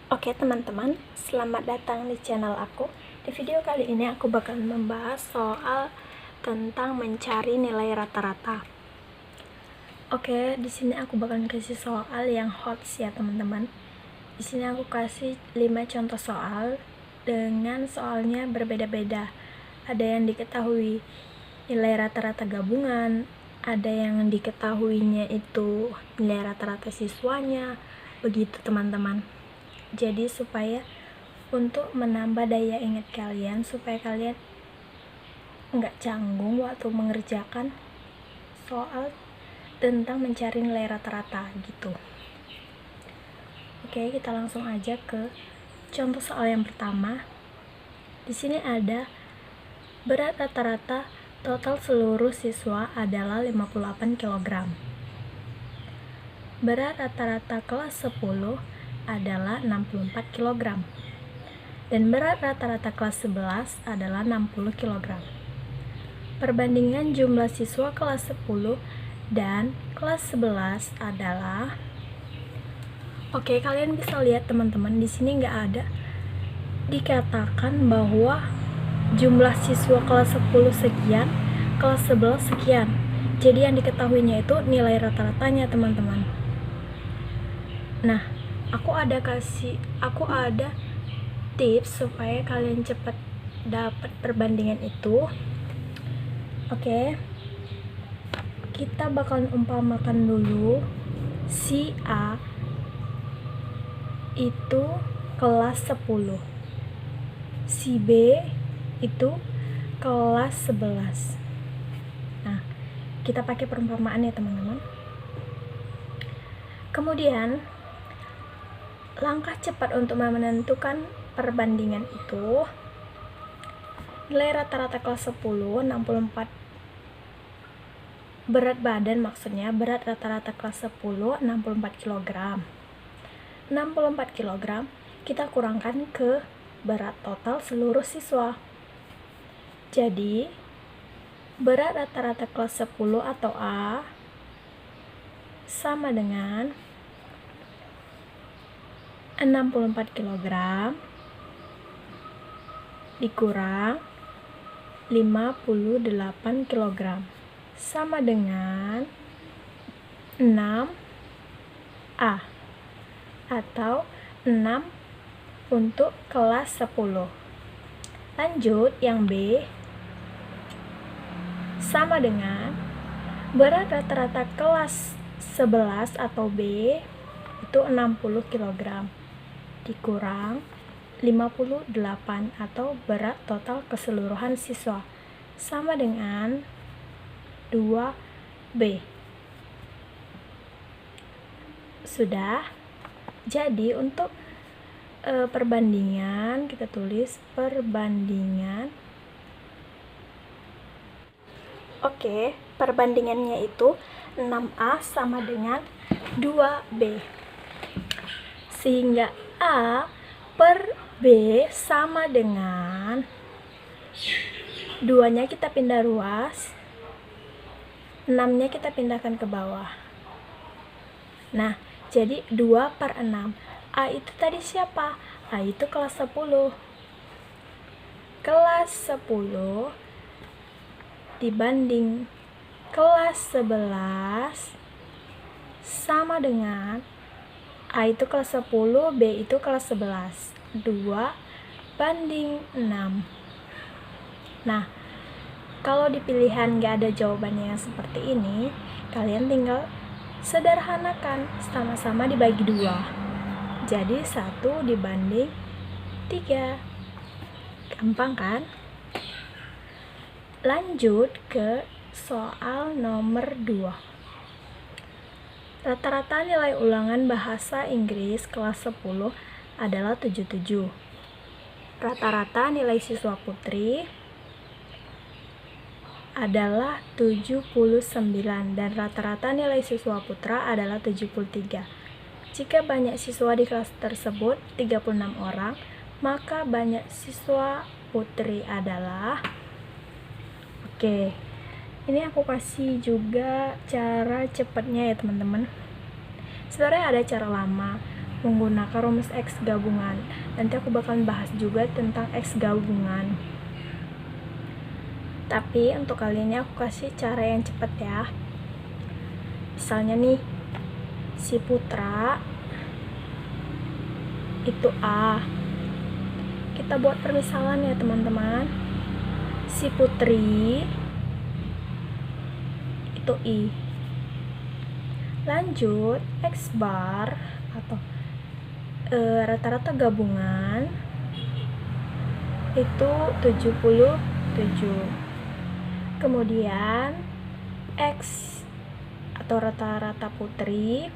Oke teman-teman, selamat datang di channel aku. Di video kali ini aku bakal membahas soal tentang mencari nilai rata-rata. Oke, di sini aku bakal kasih soal yang hot ya teman-teman. Di sini aku kasih 5 contoh soal dengan soalnya berbeda-beda. Ada yang diketahui nilai rata-rata gabungan, ada yang diketahuinya itu nilai rata-rata siswanya, begitu teman-teman. Jadi supaya untuk menambah daya ingat kalian, supaya kalian nggak canggung waktu mengerjakan soal tentang mencari nilai rata-rata gitu. Oke, kita langsung aja ke contoh soal yang pertama. Di sini ada berat rata-rata total seluruh siswa adalah 58 kg. Berat rata-rata kelas 10 adalah 64 kg. Dan berat rata-rata kelas 11 adalah 60 kg. Perbandingan jumlah siswa kelas 10 dan kelas 11 adalah, oke, kalian bisa lihat teman-teman, di sini nggak ada dikatakan bahwa jumlah siswa kelas 10 sekian, kelas 11 sekian. Jadi yang diketahuinya itu nilai rata-ratanya teman-teman. Nah, aku ada tips supaya kalian cepat dapat perbandingan itu. Oke, kita bakal umpamakan dulu si A itu kelas 10, si B itu kelas 11. Nah, kita pakai perumpamaan ya teman-teman. Kemudian langkah cepat untuk menentukan perbandingan itu, nilai rata-rata kelas 10 64, berat badan maksudnya, berat rata-rata kelas 10 64 kg. 64 kg kita kurangkan ke berat total seluruh siswa. Jadi berat rata-rata kelas 10 atau A sama dengan 64 kg dikurang 58 kg sama dengan 6A atau 6 untuk kelas 10. Lanjut, yang B sama dengan berat rata-rata kelas 11 atau B itu 60 kg dikurang 58 atau berat total keseluruhan siswa sama dengan 2B. Sudah. Jadi untuk perbandingan, kita tulis perbandingan. Oke, perbandingannya itu 6A sama dengan 2B. Sehingga A per B sama dengan 2-nya kita pindah ruas, 6-nya kita pindahkan ke bawah. Nah, jadi 2 per 6. A itu tadi siapa? A itu kelas 10. Kelas 10 dibanding kelas 11 sama dengan A itu kelas 10, B itu kelas 11. 2 banding 6. Nah, kalau di pilihan gak ada jawabannya yang seperti ini, kalian tinggal sederhanakan, sama-sama dibagi 2. Jadi 1 dibanding 3. Gampang kan? Lanjut ke soal nomor 2. Rata-rata nilai ulangan bahasa Inggris kelas 10 adalah 77. Rata-rata nilai siswa putri adalah 79 dan rata-rata nilai siswa putra adalah 73. Jika banyak siswa di kelas tersebut 36 orang, maka banyak siswa putri adalah, oke, ini aku kasih juga cara cepatnya ya teman-teman. Sebenarnya ada cara lama menggunakan rumus X gabungan. Nanti aku bakal bahas juga tentang X gabungan. Tapi untuk kali ini aku kasih cara yang cepat ya. Misalnya nih, si Putra itu A. Kita buat permisalan ya teman-teman. Si Putri itu I. Lanjut, X bar atau rata-rata gabungan itu 77. Kemudian X atau rata-rata Putri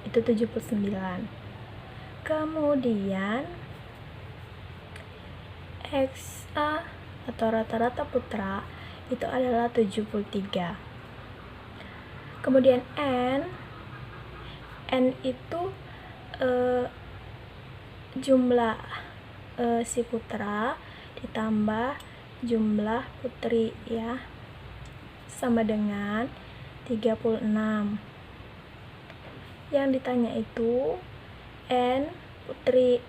itu 79. Kemudian XA atau rata-rata Putra itu adalah 73. Kemudian N itu jumlah si Putra ditambah jumlah Putri ya, sama dengan 36. Yang ditanya itu N Putri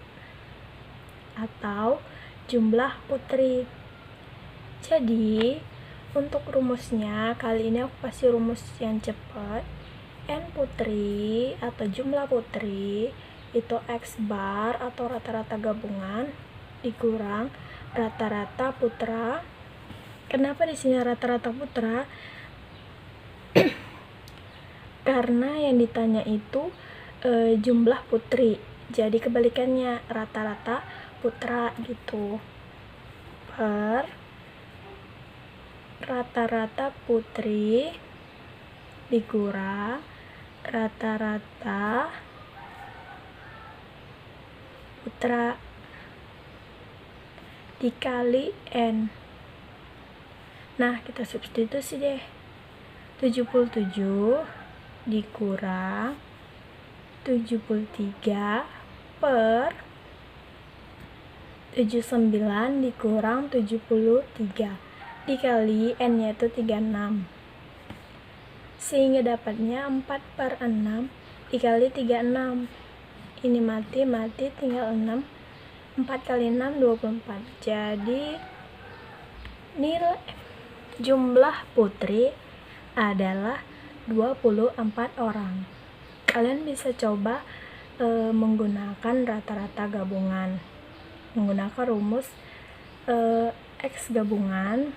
atau jumlah Putri. Jadi untuk rumusnya kali ini aku kasih rumus yang cepat. N Putri atau jumlah Putri itu X bar atau rata-rata gabungan dikurang rata-rata Putra. Kenapa di sini rata-rata Putra? Karena yang ditanya itu jumlah Putri. Jadi kebalikannya, rata-rata Putra gitu. Per rata-rata Putri dikurang rata-rata Putra dikali N. Nah, kita substitusi deh. 77 dikurang 73 per 79 dikurang 73 dikali N nya itu 36. Sehingga dapatnya 4/6 dikali 36. Ini mati tinggal 6. 4 kali 6 24. Jadi nilai jumlah Putri adalah 24 orang. Kalian bisa coba menggunakan rata-rata gabungan, menggunakan rumus X gabungan,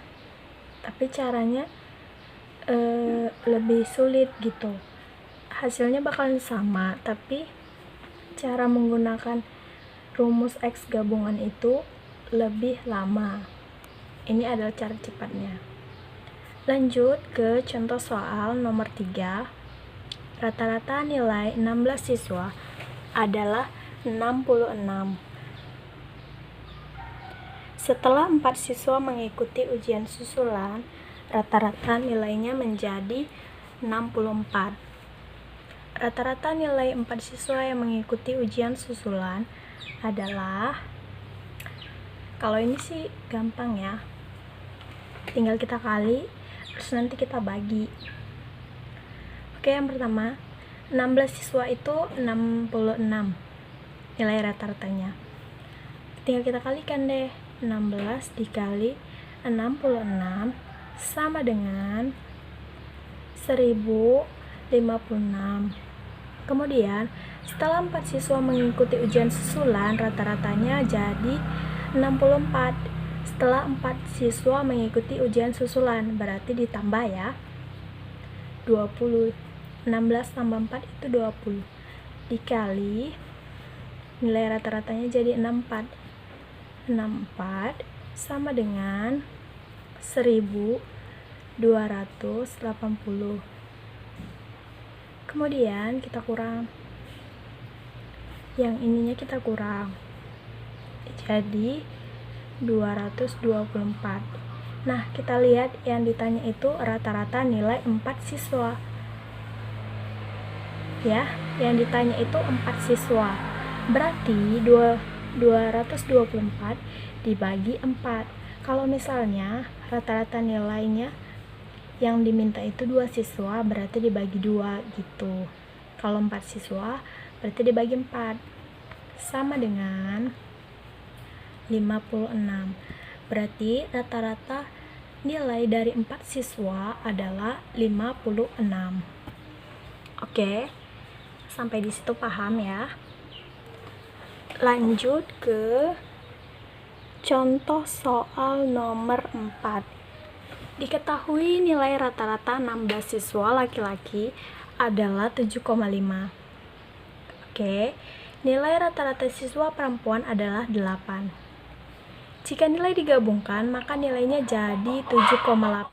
tapi caranya lebih sulit gitu. Hasilnya bakalan sama, tapi cara menggunakan rumus X gabungan itu lebih lama. Ini adalah cara cepatnya. Lanjut ke contoh soal nomor 3. Rata-rata nilai 16 siswa adalah 66. Setelah 4 siswa mengikuti ujian susulan, rata-rata nilainya menjadi 64. Rata-rata nilai 4 siswa yang mengikuti ujian susulan adalah, kalau ini sih gampang ya, tinggal kita kali terus nanti kita bagi. Oke, yang pertama 16 siswa itu 66 nilai rata-ratanya. Tinggal kita kalikan deh. 16 dikali 66 sama dengan 1056. Kemudian setelah 4 siswa mengikuti ujian susulan, rata-ratanya jadi 64. Setelah 4 siswa mengikuti ujian susulan, berarti ditambah ya, 20. 16 tambah 4 itu 20 dikali nilai rata-ratanya jadi 64. 64 sama dengan 1280. Kemudian kita kurang, yang ininya kita kurang, jadi 224. Nah, kita lihat yang ditanya itu rata-rata nilai 4 siswa ya, yang ditanya itu 4 siswa, berarti 224 dibagi 4. Kalau misalnya rata-rata nilainya yang diminta itu 2 siswa, berarti dibagi 2 gitu. Kalau 4 siswa berarti dibagi 4 sama dengan 56. Berarti rata-rata nilai dari 4 siswa adalah 56. Oke, sampai di situ paham ya. Lanjut ke contoh soal nomor 4. Diketahui nilai rata-rata 16 siswa laki-laki adalah 7,5. Oke, nilai rata-rata siswa perempuan adalah 8. Jika nilai digabungkan, maka nilainya jadi 7,8.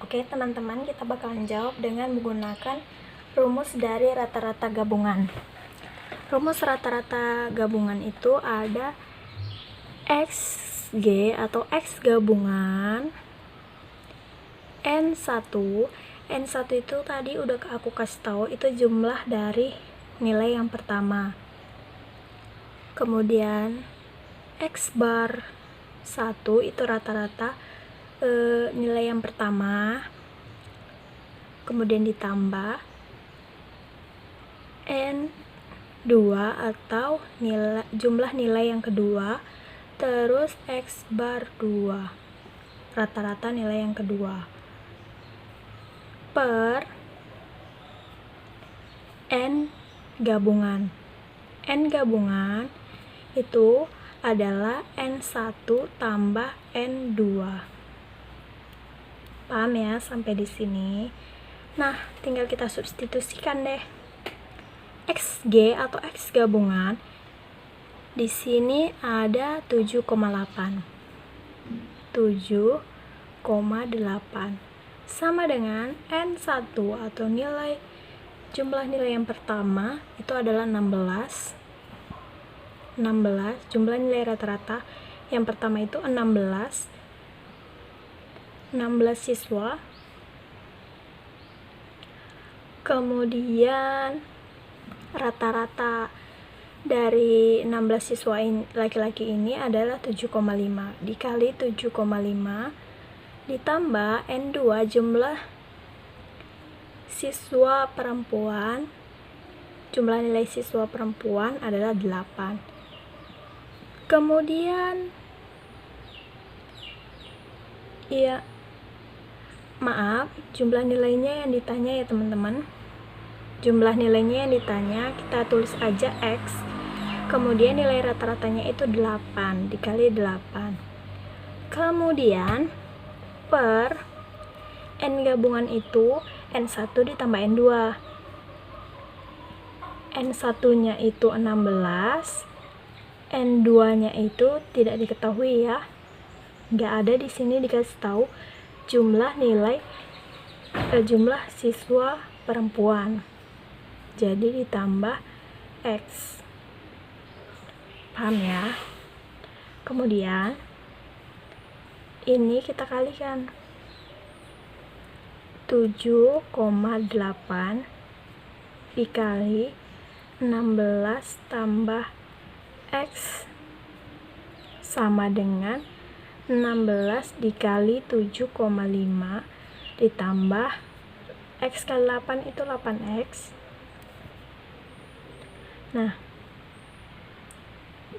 Oke, teman-teman, kita bakalan jawab dengan menggunakan rumus dari rata-rata gabungan. Rumus rata-rata gabungan itu ada XG atau X gabungan N1. N1 itu tadi udah aku kasih tahu, itu jumlah dari nilai yang pertama. Kemudian X bar 1 itu rata-rata nilai yang pertama. Kemudian ditambah N2 atau jumlah nilai yang kedua, terus X bar 2 rata-rata nilai yang kedua, per N gabungan. N gabungan itu adalah N1 tambah N2. Paham ya sampai di sini? Nah, tinggal kita substitusikan deh. XG atau X gabungan di sini ada 7,8. 7,8 sama dengan N1 atau jumlah nilai yang pertama itu adalah 16. Jumlah nilai rata-rata yang pertama itu 16 siswa. Kemudian rata-rata dari 16 siswa laki-laki ini adalah 7,5 dikali 7,5 ditambah N2 jumlah siswa perempuan. Jumlah nilai siswa perempuan adalah 8. Kemudian jumlah nilainya yang ditanya ya teman-teman. Jumlah nilainya yang ditanya kita tulis aja X. Kemudian nilai rata-ratanya itu 8 dikali 8. Kemudian per N gabungan itu N1 ditambah N2. N1-nya itu 16, N2-nya itu tidak diketahui ya. Nggak ada di sini dikasih tahu jumlah siswa perempuan. Jadi ditambah X. Paham ya? Kemudian ini kita kalikan. 7,8 dikali 16 tambah X sama dengan 16 dikali 7,5 ditambah X kali 8 itu 8X. Nah,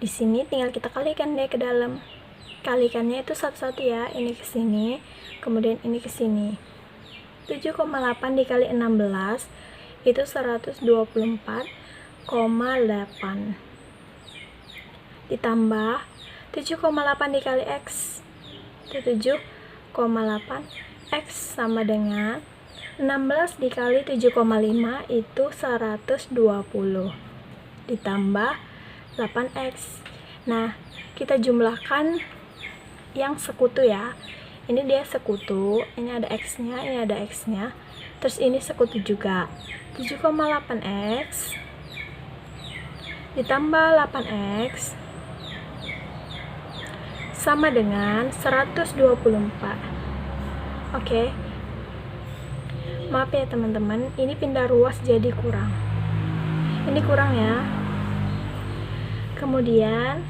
di sini tinggal kita kalikan deh ke dalam. Kalikannya itu satu-satu ya, ini ke sini, kemudian ini ke sini. 7,8 dikali 16 itu 124,8 ditambah 7,8 dikali X itu 7,8 X sama dengan 16 dikali 7,5 itu 120 ditambah 8X. Nah, kita jumlahkan yang sekutu ya. Ini dia sekutu, ini ada X-nya, ini ada X-nya. Terus ini sekutu juga. 7,8X ditambah 8X sama dengan 124. Oke. Maaf ya teman-teman, ini pindah ruas jadi kurang. Ini kurang ya. Kemudian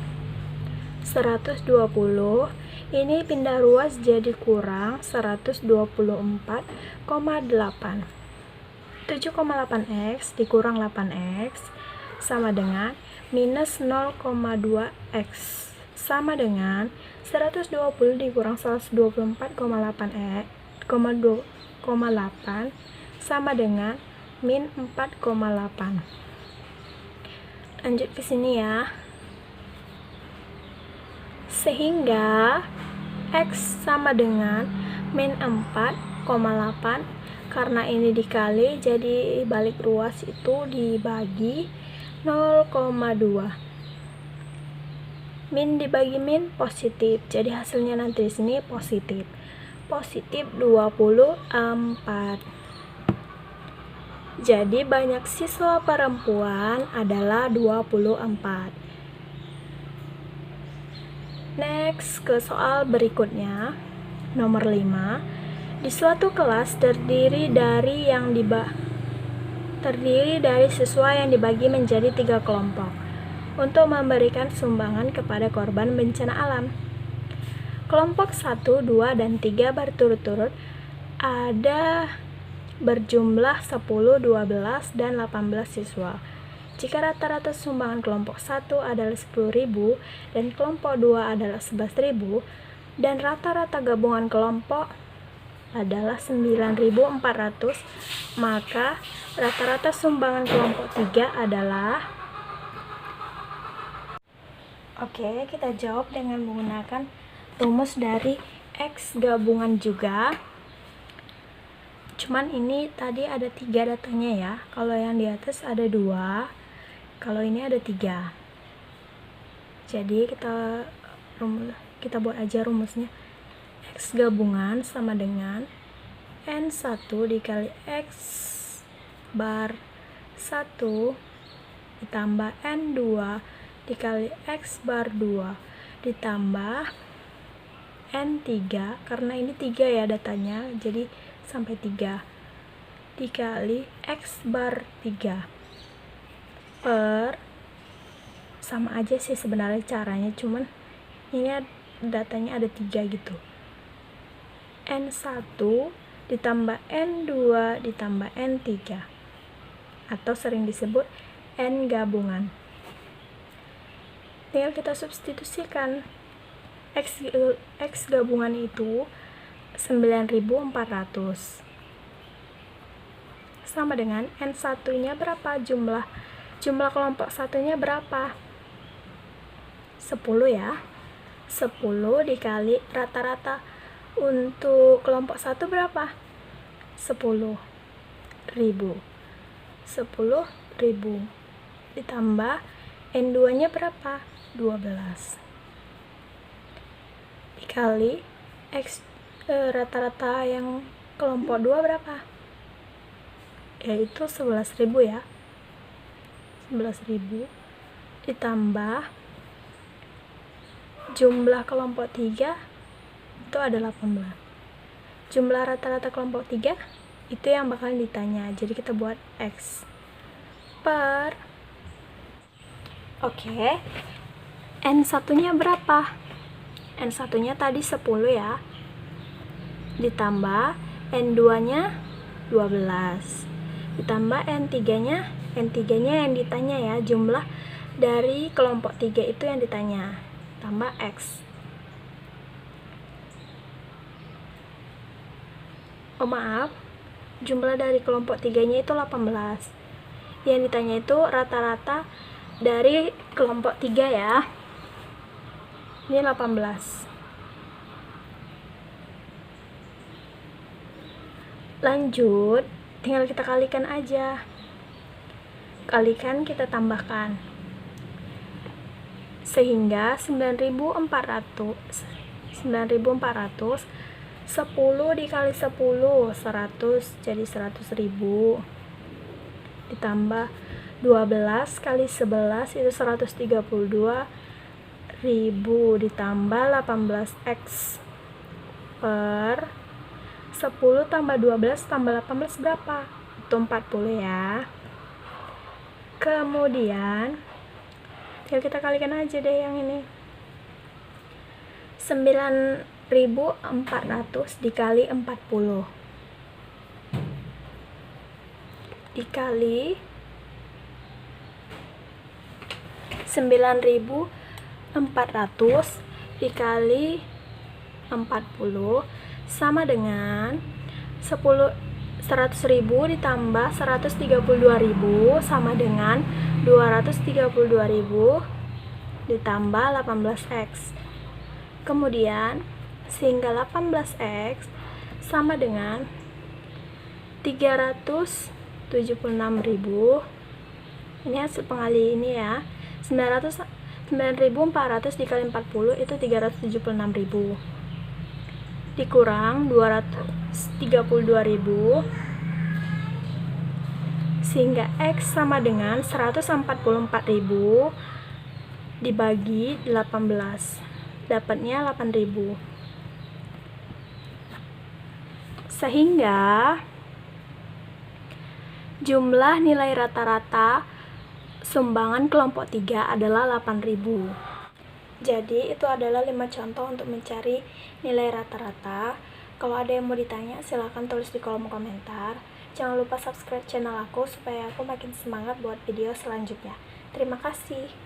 120 ini pindah ruas jadi kurang 124,8. 7,8X dikurang 8X sama dengan minus 0,2x sama dengan 120 dikurang 124,8 sama dengan min 4,8. Lanjut ke sini ya. Sehingga x sama dengan min 4,8, karena ini dikali jadi balik ruas itu dibagi 0,2. Min dibagi min positif, jadi hasilnya nanti di sini positif 24. Jadi banyak siswa perempuan adalah 24. Next, ke soal berikutnya, nomor 5. Di suatu kelas terdiri dari siswa yang dibagi menjadi 3 kelompok untuk memberikan sumbangan kepada korban bencana alam. Kelompok 1, 2, dan 3 berturut-turut ada berjumlah 10, 12, dan 18 siswa. Jika rata-rata sumbangan kelompok 1 adalah 10.000 dan kelompok 2 adalah 11.000 dan rata-rata gabungan kelompok adalah 9.400, maka rata-rata sumbangan kelompok 3 adalah. Oke, kita jawab dengan menggunakan rumus dari X gabungan juga. Cuman ini tadi ada 3 datanya ya. Kalau yang di atas ada 2, kalau ini ada 3. Jadi kita buat aja rumusnya. X gabungan sama dengan N1 dikali X bar 1 ditambah N2 dikali X bar 2 ditambah N3, karena ini 3 ya datanya, jadi sampai 3 dikali X bar 3 per, sama aja sih sebenarnya caranya, cuman ini datanya ada 3 gitu. N1 ditambah N2 ditambah N3 atau sering disebut N gabungan. Tinggal kita substitusikan. X gabungan itu 9.400 sama dengan N1 nya berapa, jumlah kelompok satunya berapa, 10 ya. 10 dikali rata-rata untuk kelompok 1 berapa, 10.000 ditambah N2 nya berapa, 12 dikali X rata-rata yang kelompok 2 berapa, yaitu 11.000 ya. 11.000 ditambah jumlah kelompok 3 itu ada 18. Jumlah rata-rata kelompok 3 itu yang bakalan ditanya, jadi kita buat X per, oke, N1 nya berapa, N1 nya tadi 10 ya, ditambah N2 nya 12 ditambah N3 nya yang ditanya ya, jumlah dari kelompok 3 itu yang ditanya, tambah X. Oh maaf, jumlah dari kelompok 3 nya itu 18, yang ditanya itu rata-rata dari kelompok 3 ya, ini 18. Lanjut, tinggal kita kalikan aja. Kalikan, kita tambahkan. Sehingga 9.400 10 dikali 10 100, jadi 100.000 ditambah 12 kali 11 itu 132.000 ditambah 18x per 10 tambah 12 tambah 18 berapa? Itu 40 ya. Kemudian tinggal kita kalikan aja deh yang ini. 9.400 dikali 40 dikali 9.400 dikali 40 sama dengan 100.000 ditambah 132.000 sama dengan 232.000 ditambah 18x. Kemudian sehingga 18x sama dengan 376.000. Ini hasil pengali ini ya. 9.400 dikali 40 itu 376.000. Dikurang 232.000 sehingga X sama dengan 144.000 dibagi 18, dapatnya 8.000. Sehingga jumlah nilai rata-rata sumbangan kelompok 3 adalah 8.000. Jadi itu adalah 5 contoh untuk mencari nilai rata-rata. Kalau ada yang mau ditanya silahkan tulis di kolom komentar. Jangan lupa subscribe channel aku supaya aku makin semangat buat video selanjutnya. Terima kasih.